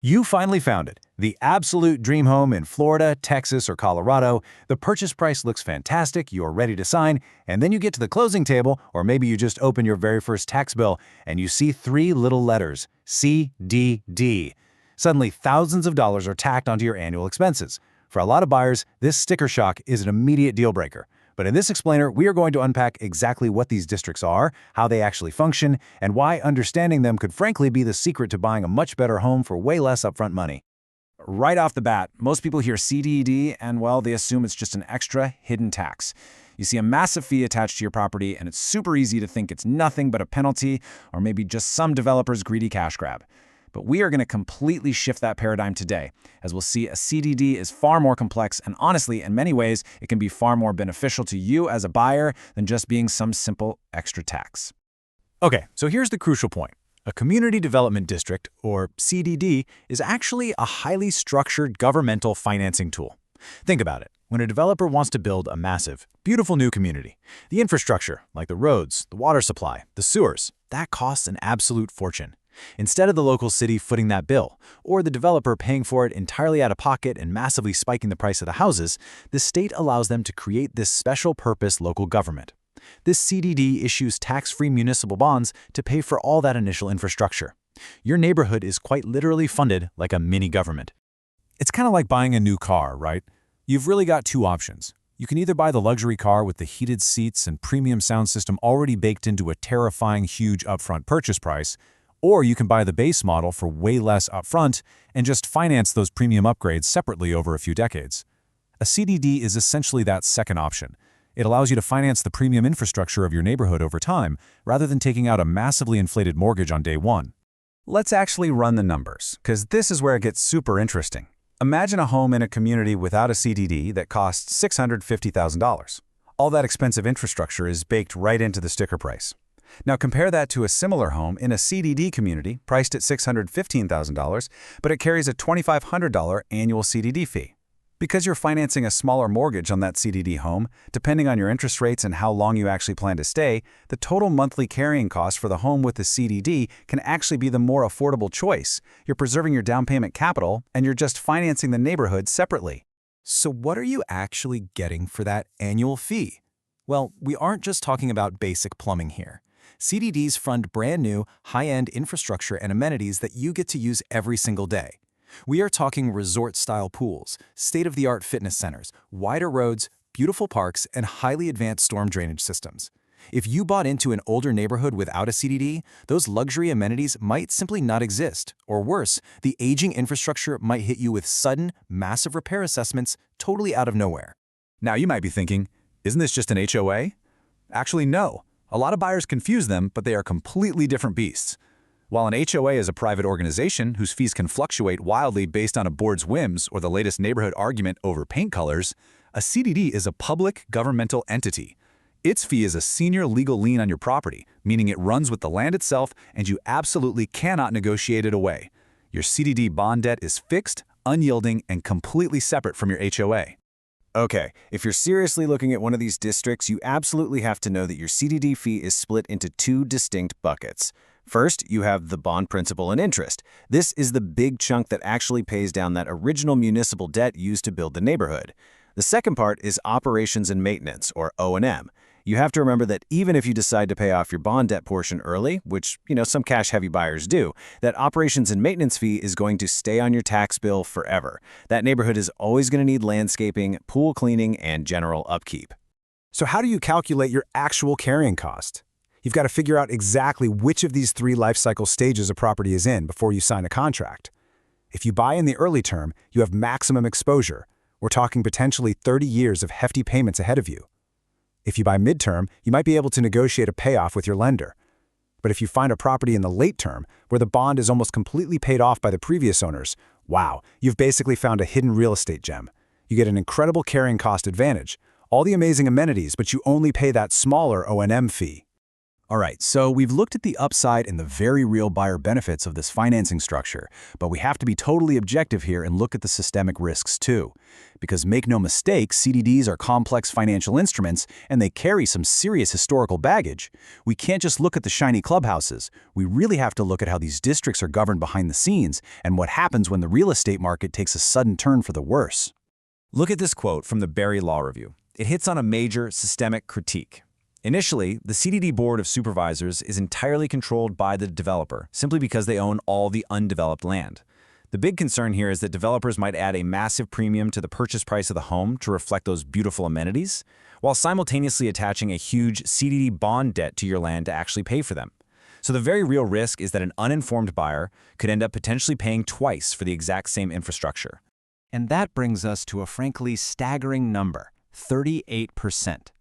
You finally found it. The absolute dream home in Florida, Texas, or Colorado. The purchase price looks fantastic, you're ready to sign, and then you get to the closing table, or maybe you just open your very first tax bill, and you see three little letters, CDD. Suddenly, thousands of dollars are tacked onto your annual expenses. For a lot of buyers, this sticker shock is an immediate deal breaker. But in this explainer, we are going to unpack exactly what these districts are, how they actually function, and why understanding them could frankly be the secret to buying a much better home for way less upfront money. Right off the bat, most people hear CDD and, well, they assume it's just an extra hidden tax. You see a massive fee attached to your property, and it's super easy to think it's nothing but a penalty or maybe just some developer's greedy cash grab. But we are going to completely shift that paradigm today. As we'll see, a CDD is far more complex, and honestly, in many ways, it can be far more beneficial to you as a buyer than just being some simple extra tax. Okay, so here's the crucial point. A community development district, or CDD, is actually a highly structured governmental financing tool. Think about it. When a developer wants to build a massive, beautiful new community, the infrastructure, like the roads, the water supply, the sewers, that costs an absolute fortune. Instead of the local city footing that bill, or the developer paying for it entirely out of pocket and massively spiking the price of the houses, the state allows them to create this special-purpose local government. This CDD issues tax-free municipal bonds to pay for all that initial infrastructure. Your neighborhood is quite literally funded like a mini-government. It's kind of like buying a new car, right? You've really got two options. You can either buy the luxury car with the heated seats and premium sound system already baked into a terrifying, huge upfront purchase price, or you can buy the base model for way less upfront and just finance those premium upgrades separately over a few decades. A CDD is essentially that second option. It allows you to finance the premium infrastructure of your neighborhood over time, rather than taking out a massively inflated mortgage on day one. Let's actually run the numbers, because this is where it gets super interesting. Imagine a home in a community without a CDD that costs $650,000. All that expensive infrastructure is baked right into the sticker price. Now compare that to a similar home in a CDD community priced at $615,000, but it carries a $2,500 annual CDD fee. Because you're financing a smaller mortgage on that CDD home, depending on your interest rates and how long you actually plan to stay, the total monthly carrying cost for the home with the CDD can actually be the more affordable choice. You're preserving your down payment capital, and you're just financing the neighborhood separately. So what are you actually getting for that annual fee? Well, we aren't just talking about basic plumbing here. CDDs fund brand new, high-end infrastructure and amenities that you get to use every single day. We are talking resort-style pools, state-of-the-art fitness centers, wider roads, beautiful parks, and highly advanced storm drainage systems. If you bought into an older neighborhood without a CDD, those luxury amenities might simply not exist. Or worse, the aging infrastructure might hit you with sudden, massive repair assessments totally out of nowhere. Now you might be thinking, isn't this just an HOA? Actually, no. A lot of buyers confuse them, but they are completely different beasts. While an HOA is a private organization whose fees can fluctuate wildly based on a board's whims or the latest neighborhood argument over paint colors, a CDD is a public governmental entity. Its fee is a senior legal lien on your property, meaning it runs with the land itself and you absolutely cannot negotiate it away. Your CDD bond debt is fixed, unyielding, and completely separate from your HOA. Okay, if you're seriously looking at one of these districts, you absolutely have to know that your CDD fee is split into two distinct buckets. First, you have the bond principal and interest. This is the big chunk that actually pays down that original municipal debt used to build the neighborhood. The second part is operations and maintenance, or O&M. You have to remember that even if you decide to pay off your bond debt portion early, which, some cash-heavy buyers do, that operations and maintenance fee is going to stay on your tax bill forever. That neighborhood is always going to need landscaping, pool cleaning, and general upkeep. So how do you calculate your actual carrying cost? You've got to figure out exactly which of these three life cycle stages a property is in before you sign a contract. If you buy in the early term, you have maximum exposure. We're talking potentially 30 years of hefty payments ahead of you. If you buy midterm, you might be able to negotiate a payoff with your lender. But if you find a property in the late term, where the bond is almost completely paid off by the previous owners, wow, you've basically found a hidden real estate gem. You get an incredible carrying cost advantage, all the amazing amenities, but you only pay that smaller O&M fee. All right, so we've looked at the upside and the very real buyer benefits of this financing structure, but we have to be totally objective here and look at the systemic risks too. Because make no mistake, CDDs are complex financial instruments and they carry some serious historical baggage. We can't just look at the shiny clubhouses. We really have to look at how these districts are governed behind the scenes and what happens when the real estate market takes a sudden turn for the worse. Look at this quote from the Barry Law Review. It hits on a major systemic critique. Initially, the CDD Board of Supervisors is entirely controlled by the developer, simply because they own all the undeveloped land. The big concern here is that developers might add a massive premium to the purchase price of the home to reflect those beautiful amenities, while simultaneously attaching a huge CDD bond debt to your land to actually pay for them. So the very real risk is that an uninformed buyer could end up potentially paying twice for the exact same infrastructure. And that brings us to a frankly staggering number, 38%.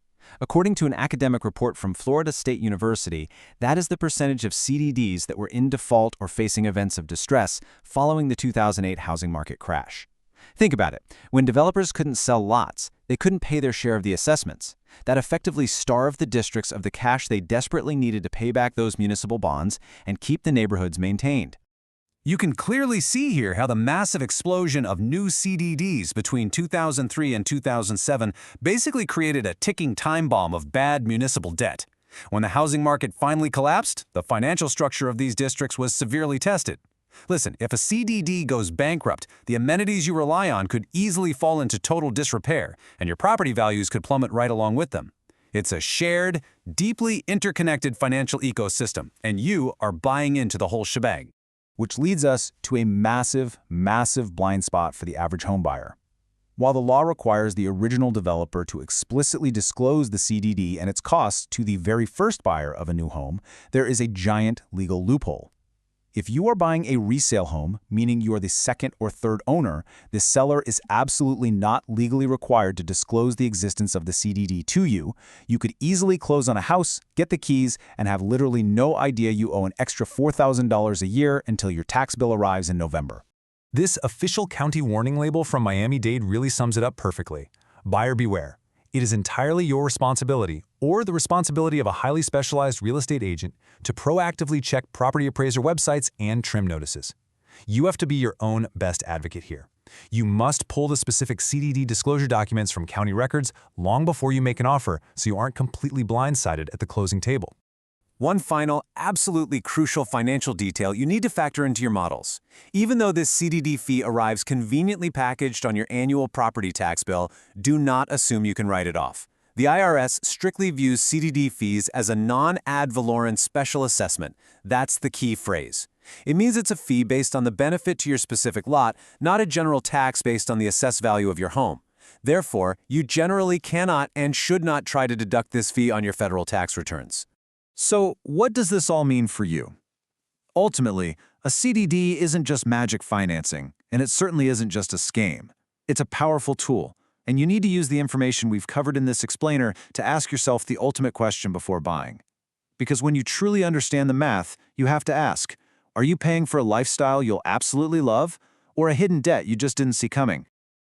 According to an academic report from Florida State University, that is the percentage of CDDs that were in default or facing events of distress following the 2008 housing market crash. Think about it. When developers couldn't sell lots, they couldn't pay their share of the assessments. That effectively starved the districts of the cash they desperately needed to pay back those municipal bonds and keep the neighborhoods maintained. You can clearly see here how the massive explosion of new CDDs between 2003 and 2007 basically created a ticking time bomb of bad municipal debt. When the housing market finally collapsed, the financial structure of these districts was severely tested. Listen, if a CDD goes bankrupt, the amenities you rely on could easily fall into total disrepair, and your property values could plummet right along with them. It's a shared, deeply interconnected financial ecosystem, and you are buying into the whole shebang. Which leads us to a massive, massive blind spot for the average home buyer. While the law requires the original developer to explicitly disclose the CDD and its costs to the very first buyer of a new home, there is a giant legal loophole. If you are buying a resale home, meaning you are the second or third owner, the seller is absolutely not legally required to disclose the existence of the CDD to you. You could easily close on a house, get the keys, and have literally no idea you owe an extra $4,000 a year until your tax bill arrives in November. This official county warning label from Miami-Dade really sums it up perfectly. Buyer beware. It is entirely your responsibility, or the responsibility of a highly specialized real estate agent, to proactively check property appraiser websites and trim notices. You have to be your own best advocate here. You must pull the specific CDD disclosure documents from county records long before you make an offer so you aren't completely blindsided at the closing table. One final, absolutely crucial financial detail you need to factor into your models. Even though this CDD fee arrives conveniently packaged on your annual property tax bill, do not assume you can write it off. The IRS strictly views CDD fees as a non-ad valorem special assessment. That's the key phrase. It means it's a fee based on the benefit to your specific lot, not a general tax based on the assessed value of your home. Therefore, you generally cannot and should not try to deduct this fee on your federal tax returns. So, what does this all mean for you? Ultimately, a CDD isn't just magic financing, and it certainly isn't just a scam. It's a powerful tool, and you need to use the information we've covered in this explainer to ask yourself the ultimate question before buying. Because when you truly understand the math, you have to ask, are you paying for a lifestyle you'll absolutely love, or a hidden debt you just didn't see coming?